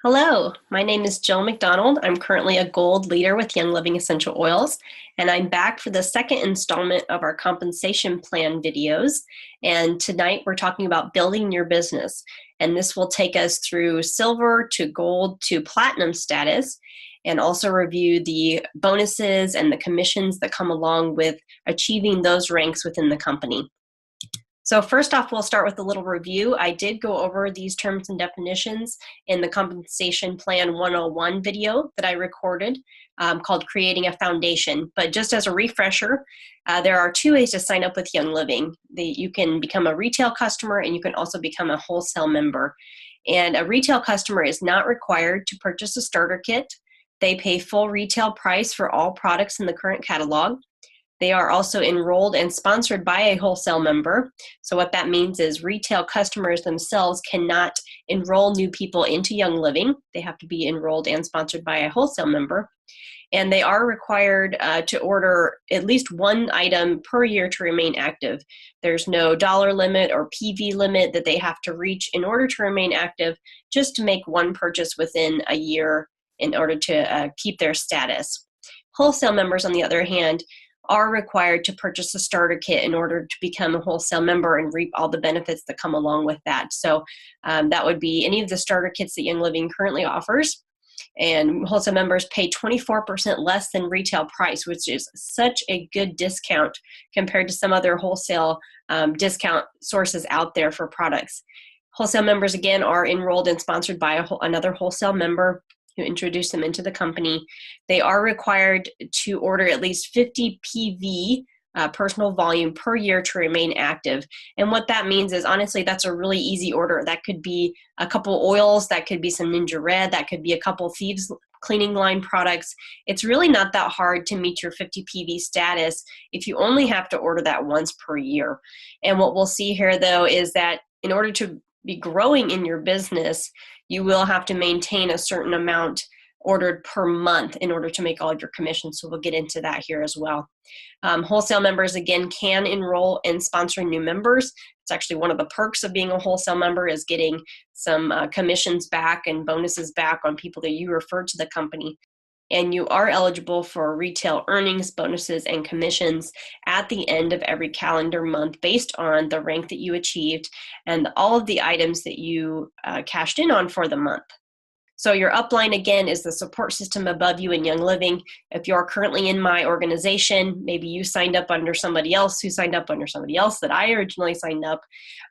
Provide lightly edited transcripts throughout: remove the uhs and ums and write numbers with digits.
Hello, my name is Jill McDonald. I'm currently a gold leader with Young Living Essential Oils, and I'm back for the second installment of our compensation plan videos. And tonight we're talking about building your business. And this will take us through silver to gold to platinum status, and also review the bonuses and the commissions that come along with achieving those ranks within the company. So first off, we'll start with a little review. I did go over these terms and definitions in the Compensation Plan 101 video that I recorded called Creating a Foundation. But just as a refresher, there are two ways to sign up with Young Living. You can become a retail customer and you can also become a wholesale member. And a retail customer is not required to purchase a starter kit. They pay full retail price for all products in the current catalog. They are also enrolled and sponsored by a wholesale member. So what that means is retail customers themselves cannot enroll new people into Young Living. They have to be enrolled and sponsored by a wholesale member. And they are required to order at least one item per year to remain active. There's no dollar limit or PV limit that they have to reach in order to remain active, just to make one purchase within a year in order to keep their status. Wholesale members, on the other hand, are required to purchase a starter kit in order to become a wholesale member and reap all the benefits that come along with that. So that would be any of the starter kits that Young Living currently offers. And wholesale members pay 24% less than retail price, which is such a good discount compared to some other wholesale discount sources out there for products. Wholesale members, again, are enrolled and sponsored by another wholesale member who introduce them into the company. They are required to order at least 50 PV personal volume per year to remain active. And what that means is, honestly, that's a really easy order. That could be a couple oils, that could be some Ninja Red, that could be a couple Thieves cleaning line products. It's really not that hard to meet your 50 PV status if you only have to order that once per year. And what we'll see here, though, is that in order to be growing in your business, you will have to maintain a certain amount ordered per month in order to make all of your commissions. So we'll get into that here as well. Wholesale members, again, can enroll and sponsor new members. It's actually one of the perks of being a wholesale member is getting some commissions back and bonuses back on people that you refer to the company. And you are eligible for retail earnings, bonuses, and commissions at the end of every calendar month based on the rank that you achieved and all of the items that you cashed in on for the month. So your upline, again, is the support system above you in Young Living. If you're currently in my organization, maybe you signed up under somebody else who signed up under somebody else that I originally signed up.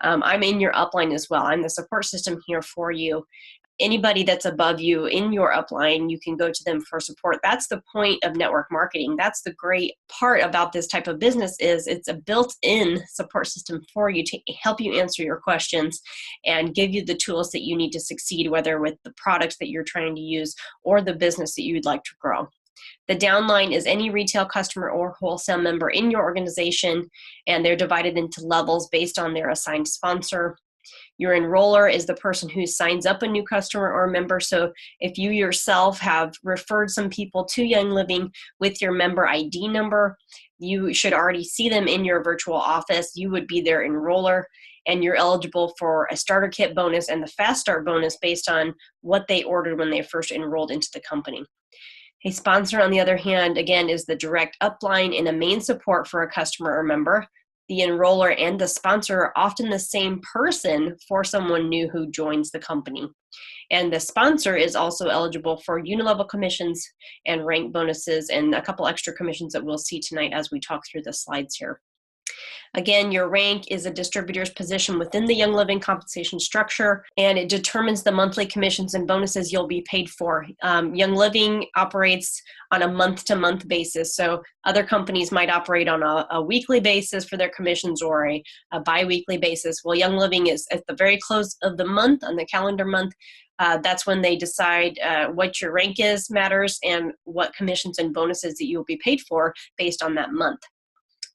I'm in your upline as well. I'm the support system here for you. Anybody that's above you in your upline, you can go to them for support. That's the point of network marketing. That's the great part about this type of business is it's a built-in support system for you to help you answer your questions and give you the tools that you need to succeed, whether with the products that you're trying to use or the business that you would like to grow. The downline is any retail customer or wholesale member in your organization, and they're divided into levels based on their assigned sponsor. Your enroller is the person who signs up a new customer or member. So if you yourself have referred some people to Young Living with your member ID number, you should already see them in your virtual office. You would be their enroller, and you're eligible for a starter kit bonus and the fast start bonus based on what they ordered when they first enrolled into the company. A sponsor, on the other hand, again, is the direct upline and a main support for a customer or member. The enroller and the sponsor are often the same person for someone new who joins the company. And the sponsor is also eligible for Unilevel Commissions and rank bonuses and a couple extra commissions that we'll see tonight as we talk through the slides here. Again, your rank is a distributor's position within the Young Living compensation structure, and it determines the monthly commissions and bonuses you'll be paid for. Young Living operates on a month-to-month basis, so other companies might operate on a weekly basis for their commissions or a bi-weekly basis. Well, Young Living is at the very close of the month, on the calendar month. That's when they decide what your rank is matters and what commissions and bonuses that you'll be paid for based on that month.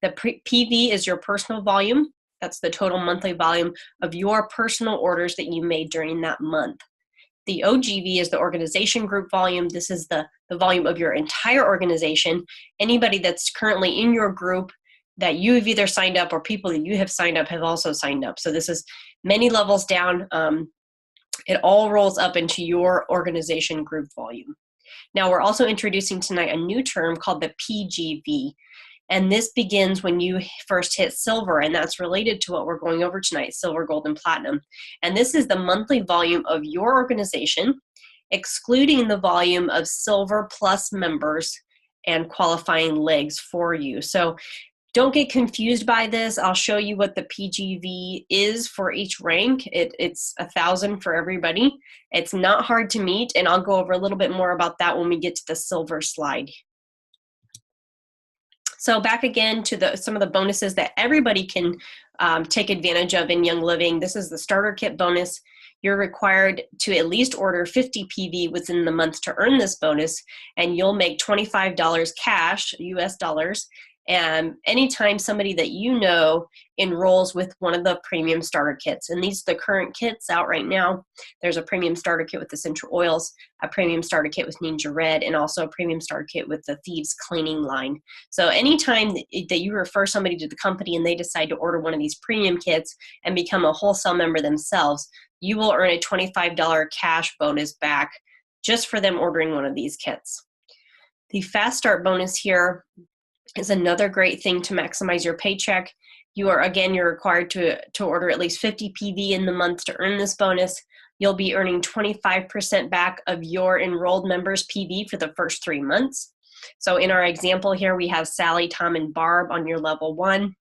The PV is your personal volume. That's the total monthly volume of your personal orders that you made during that month. The OGV is the organization group volume. This is the volume of your entire organization. Anybody that's currently in your group that you have either signed up or people that you have signed up have also signed up. So this is many levels down. It all rolls up into your organization group volume. Now, we're also introducing tonight a new term called the PGV. And this begins when you first hit silver, and that's related to what we're going over tonight, silver, gold, and platinum. And this is the monthly volume of your organization, excluding the volume of silver plus members and qualifying legs for you. So don't get confused by this. I'll show you what the PGV is for each rank. It's 1,000 for everybody. It's not hard to meet, and I'll go over a little bit more about that when we get to the silver slide. So back again to some of the bonuses that everybody can take advantage of in Young Living. This is the starter kit bonus. You're required to at least order 50 PV within the month to earn this bonus, and you'll make $25 cash, US dollars, and anytime somebody that you know enrolls with one of the premium starter kits. And these are the current kits out right now. There's a premium starter kit with essential oils, a premium starter kit with Ninja Red, and also a premium starter kit with the Thieves cleaning line. So anytime that you refer somebody to the company and they decide to order one of these premium kits and become a wholesale member themselves, you will earn a $25 cash bonus back just for them ordering one of these kits. The Fast Start bonus here is another great thing to maximize your paycheck. You're required to order at least 50 PV in the month to earn this bonus. You'll be earning 25% back of your enrolled members' PV for the first 3 months. So in our example here, we have Sally, Tom, and Barb on your level 1.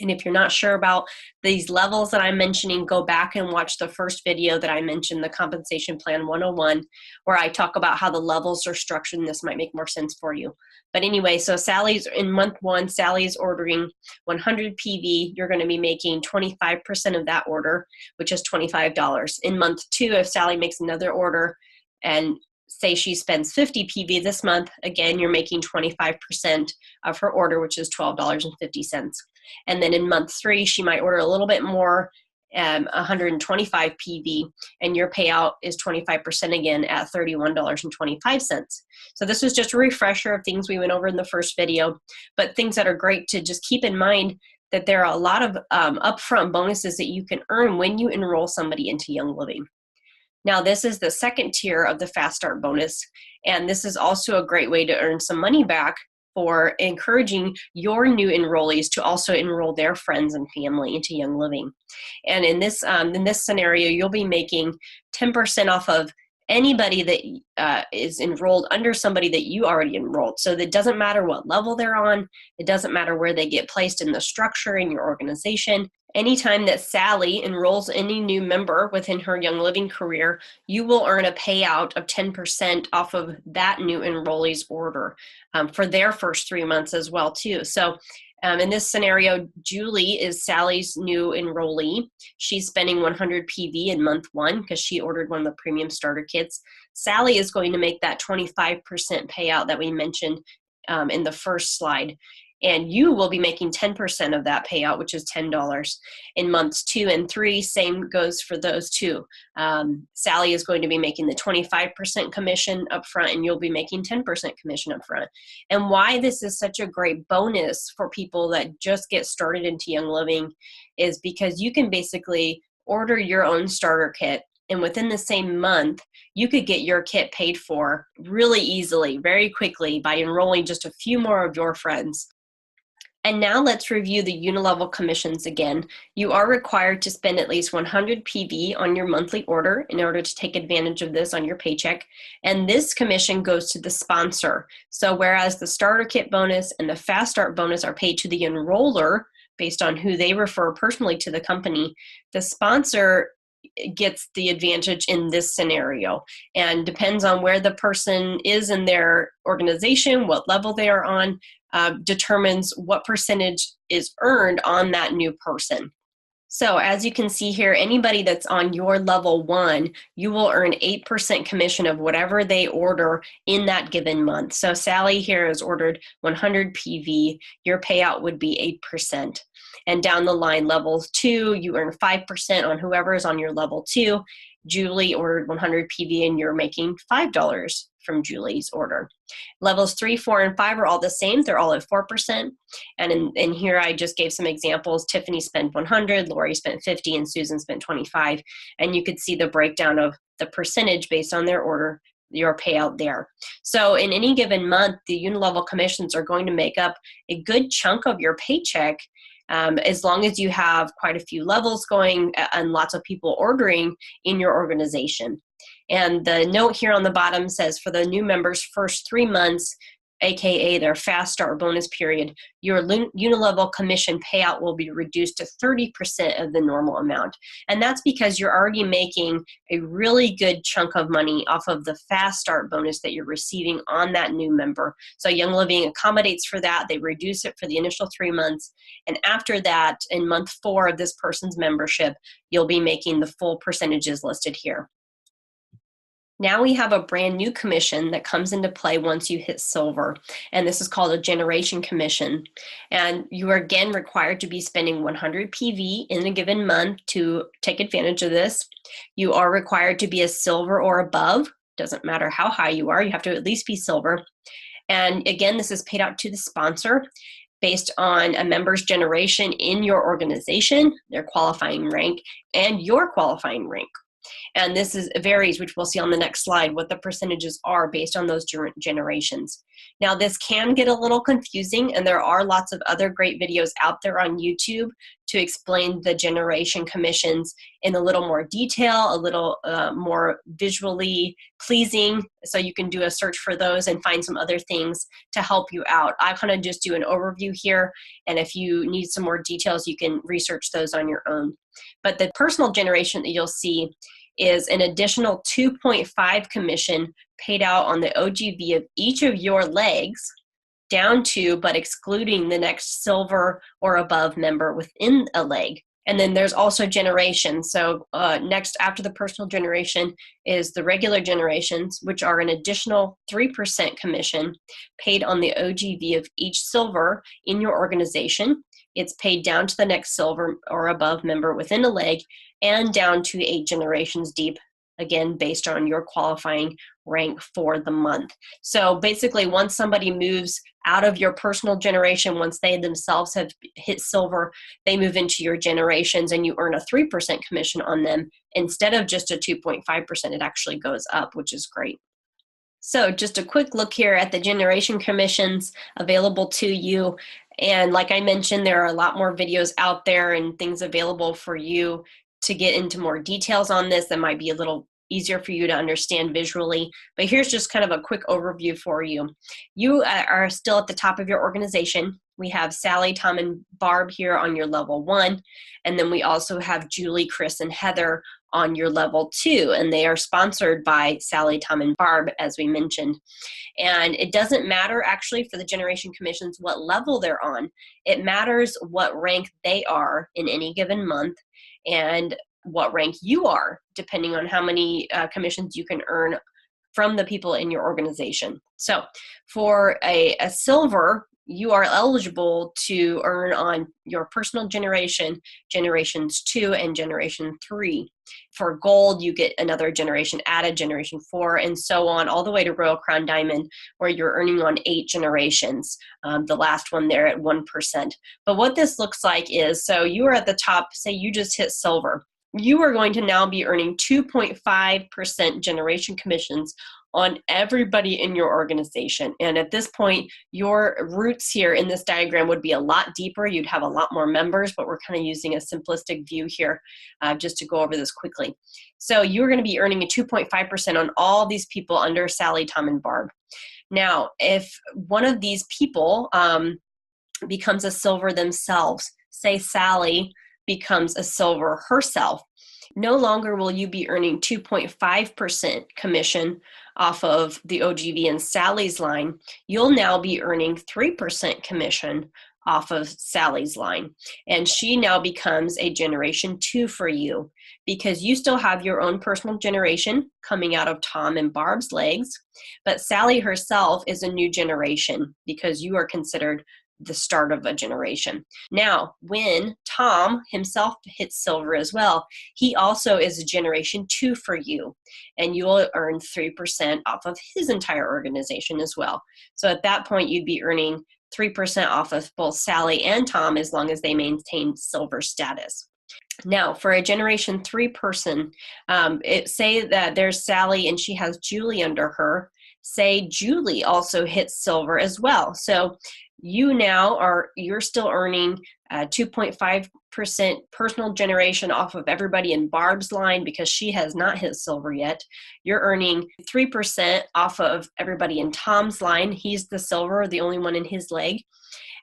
And if you're not sure about these levels that I'm mentioning, go back and watch the first video that I mentioned, the Compensation Plan 101, where I talk about how the levels are structured, and this might make more sense for you. But anyway, so Sally's in month 1, Sally's ordering 100 PV. You're going to be making 25% of that order, which is $25. In month 2, if Sally makes another order and say she spends 50 PV this month, again, you're making 25% of her order, which is $12.50. And then in month 3, she might order a little bit more, 125 PV, and your payout is 25% again at $31.25. So this is just a refresher of things we went over in the first video, but things that are great to just keep in mind, that there are a lot of upfront bonuses that you can earn when you enroll somebody into Young Living. Now, this is the second tier of the Fast Start bonus, and this is also a great way to earn some money back for encouraging your new enrollees to also enroll their friends and family into Young Living. And in this scenario, you'll be making 10% off of anybody that is enrolled under somebody that you already enrolled. So it doesn't matter what level they're on. It doesn't matter where they get placed in the structure in your organization. Anytime that Sally enrolls any new member within her Young Living career, you will earn a payout of 10% off of that new enrollee's order for their first 3 months as well, too. So in this scenario, Julie is Sally's new enrollee. She's spending 100 PV in month 1 because she ordered one of the premium starter kits. Sally is going to make that 25% payout that we mentioned in the first slide. And you will be making 10% of that payout, which is $10. In months 2 and 3, same goes for those two. Sally is going to be making the 25% commission up front, and you'll be making 10% commission up front. And why this is such a great bonus for people that just get started into Young Living is because you can basically order your own starter kit, and within the same month, you could get your kit paid for really easily, very quickly, by enrolling just a few more of your friends. And now let's review the Unilevel Commissions again. You are required to spend at least 100 PV on your monthly order in order to take advantage of this on your paycheck. And this commission goes to the sponsor. So whereas the starter kit bonus and the Fast Start bonus are paid to the enroller based on who they refer personally to the company, the sponsor gets the advantage in this scenario, and depends on where the person is in their organization, what level they are on, determines what percentage is earned on that new person. So as you can see here, anybody that's on your level 1, you will earn 8% commission of whatever they order in that given month. So Sally here has ordered 100 PV. Your payout would be 8%. And down the line, level 2, you earn 5% on whoever is on your level 2. Julie ordered 100 PV and you're making $5 from Julie's order. Levels 3, 4, and 5 are all the same. They're all at 4%. And in here, I just gave some examples. Tiffany spent 100, Lori spent 50, and Susan spent 25. And you could see the breakdown of the percentage based on their order, your payout there. So in any given month, the Unilevel commissions are going to make up a good chunk of your paycheck, as long as you have quite a few levels going and lots of people ordering in your organization. And the note here on the bottom says for the new members' first 3 months, aka their fast start bonus period, your Unilevel commission payout will be reduced to 30% of the normal amount. And that's because you're already making a really good chunk of money off of the fast start bonus that you're receiving on that new member. So Young Living accommodates for that. They reduce it for the initial 3 months. And after that, in month 4 of this person's membership, you'll be making the full percentages listed here. Now we have a brand new commission that comes into play once you hit silver, and this is called a generation commission. And you are again required to be spending 100 PV in a given month to take advantage of this. You are required to be a silver or above. Doesn't matter how high you are, you have to at least be silver. And again, this is paid out to the sponsor based on a member's generation in your organization, their qualifying rank, and your qualifying rank. And this varies, which we'll see on the next slide, what the percentages are based on those generations. Now, this can get a little confusing, and there are lots of other great videos out there on YouTube to explain the generation commissions in a little more detail, a little more visually pleasing. So you can do a search for those and find some other things to help you out. I kind of just do an overview here, and if you need some more details, you can research those on your own. But the personal generation that you'll see is an additional 2.5 commission paid out on the OGV of each of your legs, down to but excluding the next silver or above member within a leg. And then there's also generation. So next after the personal generation is the regular generations, which are an additional 3% commission paid on the OGV of each silver in your organization. It's paid down to the next silver or above member within a leg and down to 8 generations deep, again, based on your qualifying rank for the month. So basically, once somebody moves out of your personal generation, once they themselves have hit silver, they move into your generations and you earn a 3% commission on them. Instead of just a 2.5%, it actually goes up, which is great. So just a quick look here at the generation commissions available to you. And like I mentioned, there are a lot more videos out there and things available for you to get into more details on this that might be a little easier for you to understand visually. But here's just kind of a quick overview for you. You are still at the top of your organization. We have Sally, Tom, and Barb here on your level 1. And then we also have Julie, Chris, and Heather on your level 2. And they are sponsored by Sally, Tom, and Barb, as we mentioned. And it doesn't matter actually for the generation commissions what level they're on. It matters what rank they are in any given month and what rank you are, depending on how many commissions you can earn from the people in your organization. So for a silver, you are eligible to earn on your personal generation, generations 2 and generation 3. For gold, you get another generation added, generation 4, and so on, all the way to Royal Crown Diamond, where you're earning on 8 generations, the last one there at 1%. But what this looks like is, so you are at the top, say you just hit silver. You are going to now be earning 2.5% generation commissions on everybody in your organization. And at this point, your roots here in this diagram would be a lot deeper. You'd have a lot more members, but we're kind of using a simplistic view here just to go over this quickly. So you're going to be earning a 2.5% on all these people under Sally, Tom, and Barb. Now, if one of these people becomes a silver themselves, say Sally becomes a silver herself, no longer will you be earning 2.5% commission off of the OGV and Sally's line. You'll now be earning 3% commission off of Sally's line. And she now becomes a generation 2 for you because you still have your own personal generation coming out of Tom and Barb's legs, but Sally herself is a new generation because you are considered the start of a generation. Now, when Tom himself hits silver as well, he also is a generation 2 for you, and you will earn 3% off of his entire organization as well. So at that point, you'd be earning 3% off of both Sally and Tom as long as they maintain silver status. Now, for a generation 3 person, say that there's Sally and she has Julie under her. Say Julie also hits silver as well. So you're still earning 2.5% personal generation off of everybody in Barb's line because she has not hit silver yet. You're earning 3% off of everybody in Tom's line. He's the silver, the only one in his leg.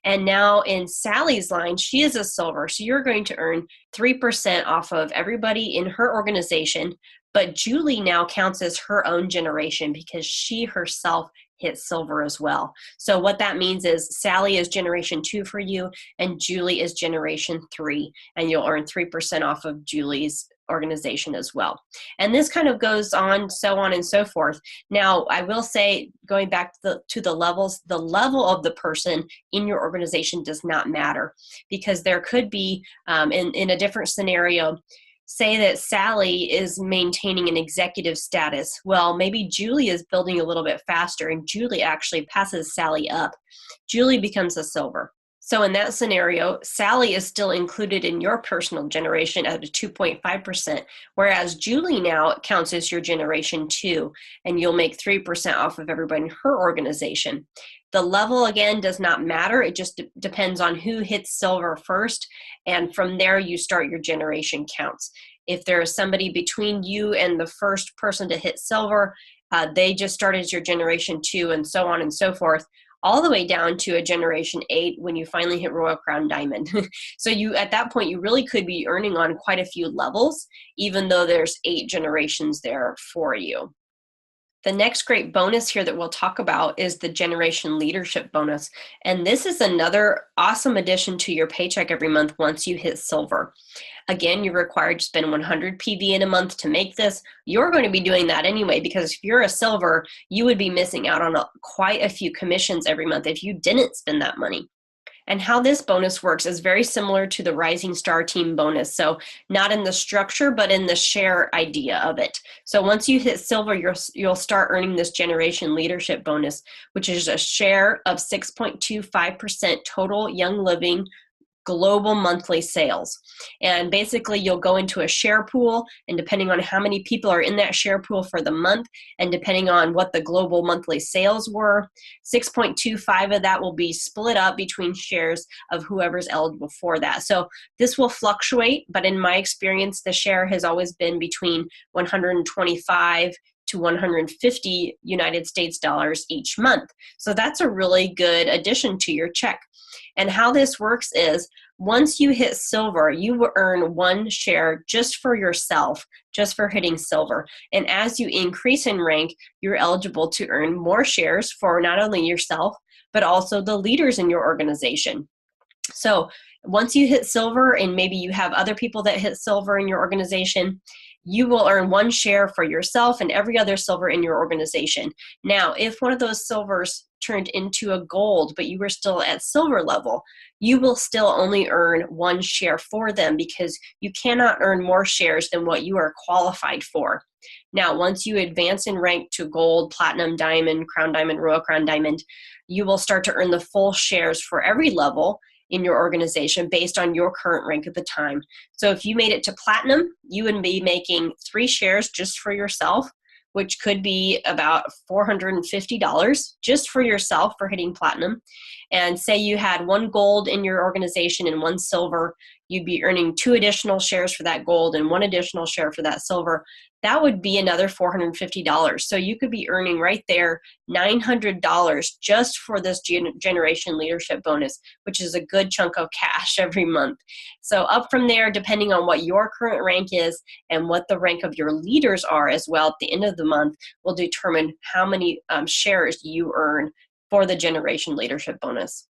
And now in Sally's line, she is a silver. So you're going to earn 3% off of everybody in her organization. But Julie now counts as her own generation because she herself hit silver as well. So what that means is Sally is generation 2 for you and Julie is generation 3, and you'll earn 3% off of Julie's organization as well. And this kind of goes on, so on and so forth. Now, I will say, going back to the levels, the level of the person in your organization does not matter, because there could be, in a different scenario, say that Sally is maintaining an executive status. Well, maybe Julie is building a little bit faster and Julie actually passes Sally up. Julie becomes a silver. So in that scenario, Sally is still included in your personal generation at a 2.5%, whereas Julie now counts as your generation 2, and you'll make 3% off of everybody in her organization. The level, again, does not matter. It just depends on who hits silver first, and from there you start your generation counts. If there is somebody between you and the first person to hit silver, they just start as your generation 2, and so on and so forth, all the way down to a generation 8 when you finally hit Royal Crown Diamond. So at that point, you really could be earning on quite a few levels, even though there's 8 generations there for you. The next great bonus here that we'll talk about is the Generation Leadership Bonus. And this is another awesome addition to your paycheck every month once you hit silver. Again, you're required to spend 100 PV in a month to make this. You're going to be doing that anyway, because if you're a silver, you would be missing out on quite a few commissions every month if you didn't spend that money. And how this bonus works is very similar to the Rising Star Team bonus. So not in the structure, but in the share idea of it. So once you hit silver, you'll start earning this Generation Leadership Bonus, which is a share of 6.25% total Young Living global monthly sales. And basically you'll go into a share pool, and depending on how many people are in that share pool for the month, and depending on what the global monthly sales were, 6.25 of that will be split up between shares of whoever's eligible for that. So this will fluctuate, but in my experience, the share has always been between 125 to 150 United States dollars each month. So that's a really good addition to your check. And how this works is, once you hit silver, you will earn 1 share just for yourself, just for hitting silver. And as you increase in rank, you're eligible to earn more shares for not only yourself, but also the leaders in your organization. So once you hit silver, and maybe you have other people that hit silver in your organization, you will earn 1 share for yourself and every other silver in your organization. Now, if one of those silvers turned into a gold, but you were still at silver level, you will still only earn 1 share for them, because you cannot earn more shares than what you are qualified for. Now, once you advance in rank to gold, platinum, diamond, crown diamond, royal crown diamond, you will start to earn the full shares for every level in your organization based on your current rank at the time. So if you made it to platinum, you would be making 3 shares just for yourself, which could be about $450 just for yourself for hitting platinum. And say you had 1 gold in your organization and 1 silver, you'd be earning 2 additional shares for that gold and 1 additional share for that silver. That would be another $450. So you could be earning right there $900 just for this Generation Leadership Bonus, which is a good chunk of cash every month. So up from there, depending on what your current rank is and what the rank of your leaders are as well at the end of the month, will determine how many shares you earn for the Generation Leadership Bonus.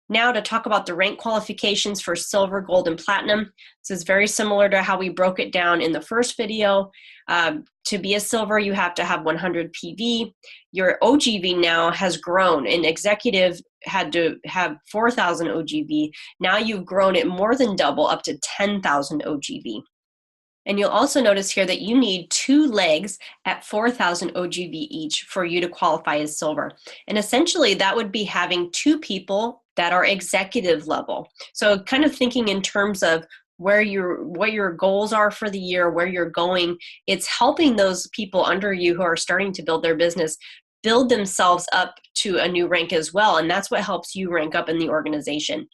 Now to talk about the rank qualifications for silver, gold, and platinum. This is very similar to how we broke it down in the first video. To be a silver, you have to have 100 PV. Your OGV now has grown. An executive had to have 4,000 OGV. Now you've grown it more than double, up to 10,000 OGV. And you'll also notice here that you need 2 legs at 4,000 OGV each for you to qualify as silver. And essentially that would be having 2 people that are executive level. So kind of thinking in terms of what your goals are for the year, where you're going, it's helping those people under you who are starting to build their business build themselves up to a new rank as well. And that's what helps you rank up in the organization.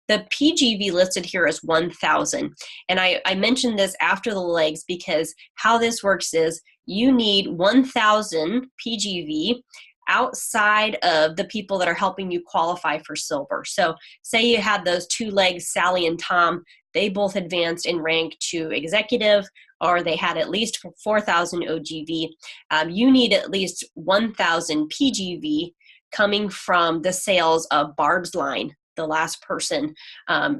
The PGV listed here is 1,000. And I mentioned this after the legs because how this works is you need 1,000 PGV outside of the people that are helping you qualify for silver. So say you had those 2 legs, Sally and Tom, they both advanced in rank to executive, or they had at least 4,000 OGV. You need at least 1,000 PGV coming from the sales of Barb's line, the last person.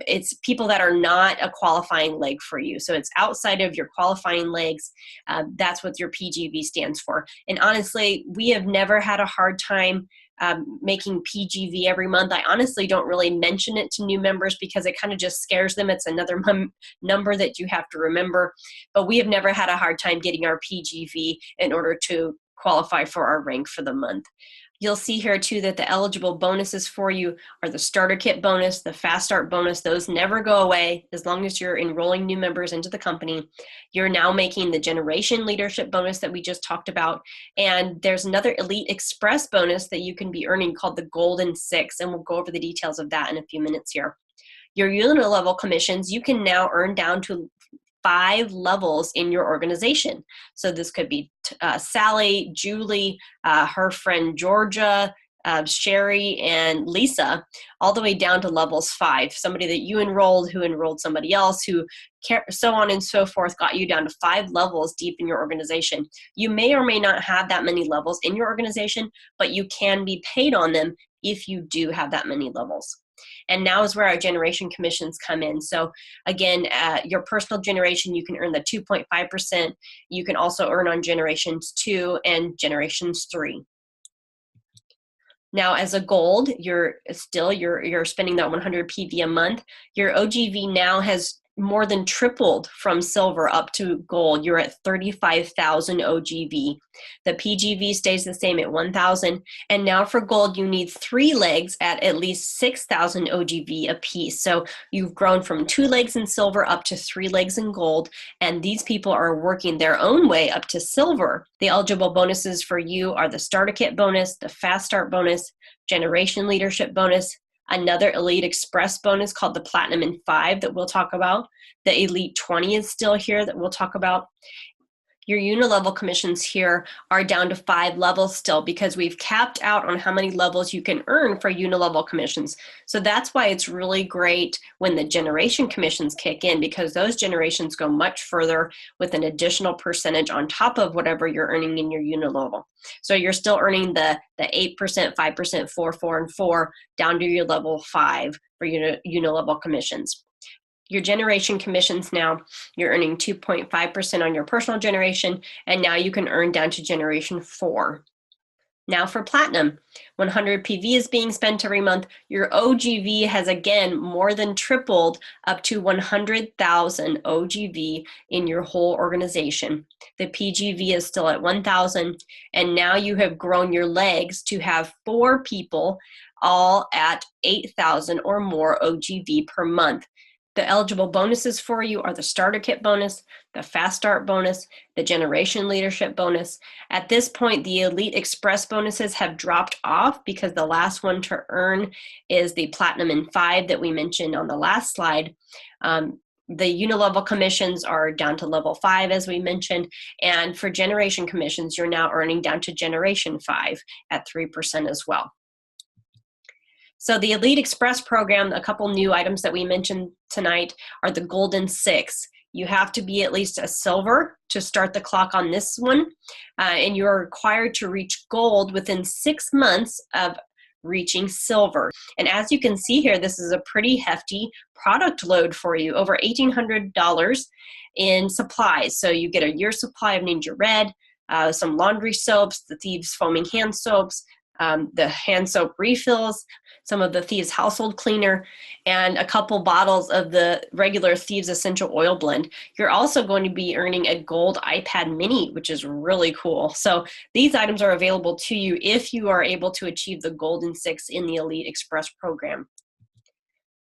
It's people that are not a qualifying leg for you. So it's outside of your qualifying legs. That's what your PGV stands for. And honestly, we have never had a hard time making PGV every month. I honestly don't really mention it to new members because it kind of just scares them. It's another number that you have to remember. But we have never had a hard time getting our PGV in order to qualify for our rank for the month. You'll see here too that the eligible bonuses for you are the starter kit bonus, the fast start bonus. Those never go away as long as you're enrolling new members into the company. You're now making the generation leadership bonus that we just talked about. And there's another Elite Express bonus that you can be earning called the Golden 6. And we'll go over the details of that in a few minutes here. Your Unilevel commissions, you can now earn down to 5 levels in your organization. So this could be Sally, Julie, her friend Georgia, Sherry, and Lisa, all the way down to levels 5. Somebody that you enrolled, who enrolled somebody else, who so on and so forth, got you down to 5 levels deep in your organization. You may or may not have that many levels in your organization, but you can be paid on them if you do have that many levels. And now is where our generation commissions come in. So again, your personal generation, you can earn the 2.5%. You can also earn on generations 2 and generations 3. Now, as a gold, you're spending that 100 PV a month. Your OGV now has more than tripled from silver up to gold. You're at 35,000 OGV. The PGV stays the same at 1,000. And now for gold, you need 3 legs at least 6,000 OGV apiece. So you've grown from 2 legs in silver up to 3 legs in gold. And these people are working their own way up to silver. The eligible bonuses for you are the starter kit bonus, the fast start bonus, generation leadership bonus, another Elite Express bonus called the Platinum in 5 that we'll talk about. The Elite 20 is still here that we'll talk about. Your Unilevel commissions here are down to 5 levels still because we've capped out on how many levels you can earn for Unilevel commissions. So that's why it's really great when the generation commissions kick in, because those generations go much further with an additional percentage on top of whatever you're earning in your Unilevel. So you're still earning the 8%, 5%, 4, 4, and 4 down to your level 5 for Unilevel commissions. Your generation commissions now, you're earning 2.5% on your personal generation, and now you can earn down to generation 4. Now for platinum, 100 PV is being spent every month. Your OGV has again more than tripled up to 100,000 OGV in your whole organization. The PGV is still at 1,000, and now you have grown your legs to have 4 people all at 8,000 or more OGV per month. The eligible bonuses for you are the starter kit bonus, the fast start bonus, the generation leadership bonus. At this point, the Elite Express bonuses have dropped off because the last one to earn is the Platinum in 5 that we mentioned on the last slide. The Unilevel commissions are down to level 5, as we mentioned. And for generation commissions, you're now earning down to generation 5 at 3% as well. So the Elite Express program, a couple new items that we mentioned tonight are the Golden 6. You have to be at least a silver to start the clock on this one, and you're required to reach gold within 6 months of reaching silver. And as you can see here, this is a pretty hefty product load for you, over $1,800 in supplies. So you get a year's supply of Ninja Red, some laundry soaps, the Thieves Foaming Hand Soaps, the hand soap refills, some of the Thieves Household Cleaner, and a couple bottles of the regular Thieves Essential Oil Blend. You're also going to be earning a gold iPad mini, which is really cool. So these items are available to you if you are able to achieve the Golden 6 in the Elite Express program.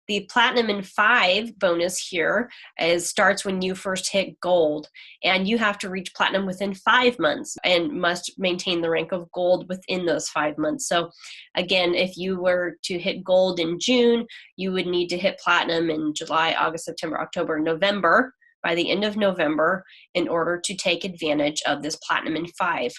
The Platinum and 5 bonus here starts when you first hit gold, and you have to reach platinum within 5 months and must maintain the rank of gold within those 5 months. So again, if you were to hit gold in June, you would need to hit platinum in July, August, September, October, November, by the end of November, in order to take advantage of this Platinum and 5.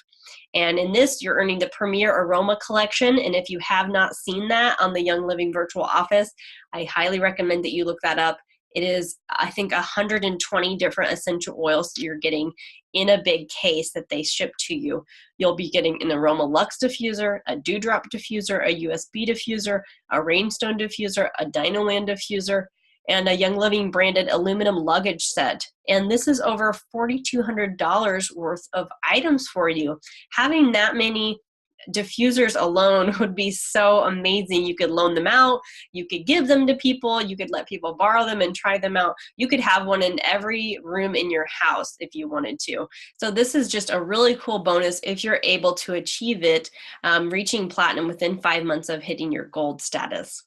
And in this, you're earning the Premier Aroma Collection. And if you have not seen that on the Young Living Virtual Office, I highly recommend that you look that up. It is, I think, 120 different essential oils that you're getting in a big case that they ship to you. You'll be getting an Aroma Luxe diffuser, a Dewdrop diffuser, a USB diffuser, a Rainstone diffuser, a Dinoland diffuser, and a Young Living branded aluminum luggage set. And this is over $4,200 worth of items for you. Having that many diffusers alone would be so amazing. You could loan them out, you could give them to people, you could let people borrow them and try them out. You could have one in every room in your house if you wanted to. So this is just a really cool bonus if you're able to achieve it, reaching platinum within 5 months of hitting your gold status.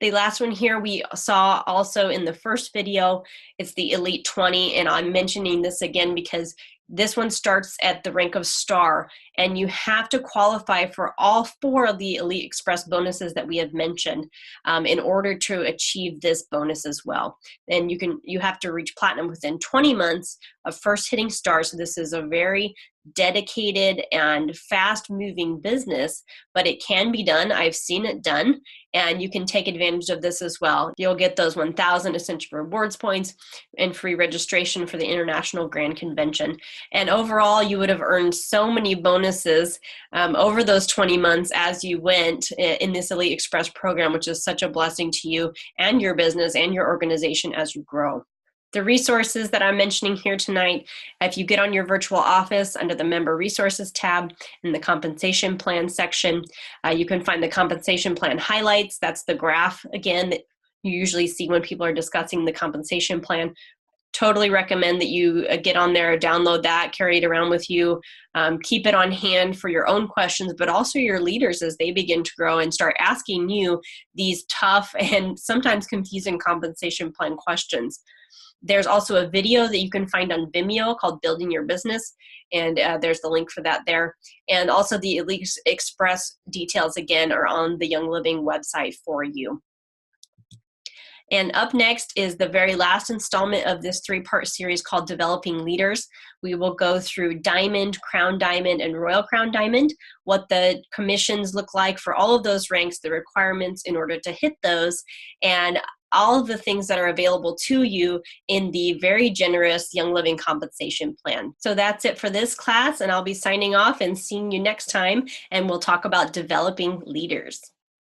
The last one here we saw also in the first video, it's the Elite 20, and I'm mentioning this again because this one starts at the rank of star, and you have to qualify for all 4 of the Elite Express bonuses that we have mentioned in order to achieve this bonus as well. And you have to reach platinum within 20 months of first hitting star. So this is a very dedicated and fast-moving business, but it can be done. I've seen it done, and you can take advantage of this as well. You'll get those 1,000 Essential Rewards points and free registration for the International Grand Convention. And overall, you would have earned so many bonuses over those 20 months as you went in this Elite Express program, which is such a blessing to you and your business and your organization as you grow. The resources that I'm mentioning here tonight, if you get on your virtual office under the Member Resources tab in the Compensation Plan section, you can find the Compensation Plan highlights. That's the graph, again, that you usually see when people are discussing the compensation plan. Totally recommend that you get on there, download that, carry it around with you, keep it on hand for your own questions, but also your leaders as they begin to grow and start asking you these tough and sometimes confusing compensation plan questions. There's also a video that you can find on Vimeo called Building Your Business, and there's the link for that there. And also the Elite Express details, again, are on the Young Living website for you. And up next is the very last installment of this 3-part series called Developing Leaders. We will go through Diamond, Crown Diamond, and Royal Crown Diamond, what the commissions look like for all of those ranks, the requirements in order to hit those, and all of the things that are available to you in the very generous Young Living compensation plan. So that's it for this class, and I'll be signing off and seeing you next time, and we'll talk about developing leaders.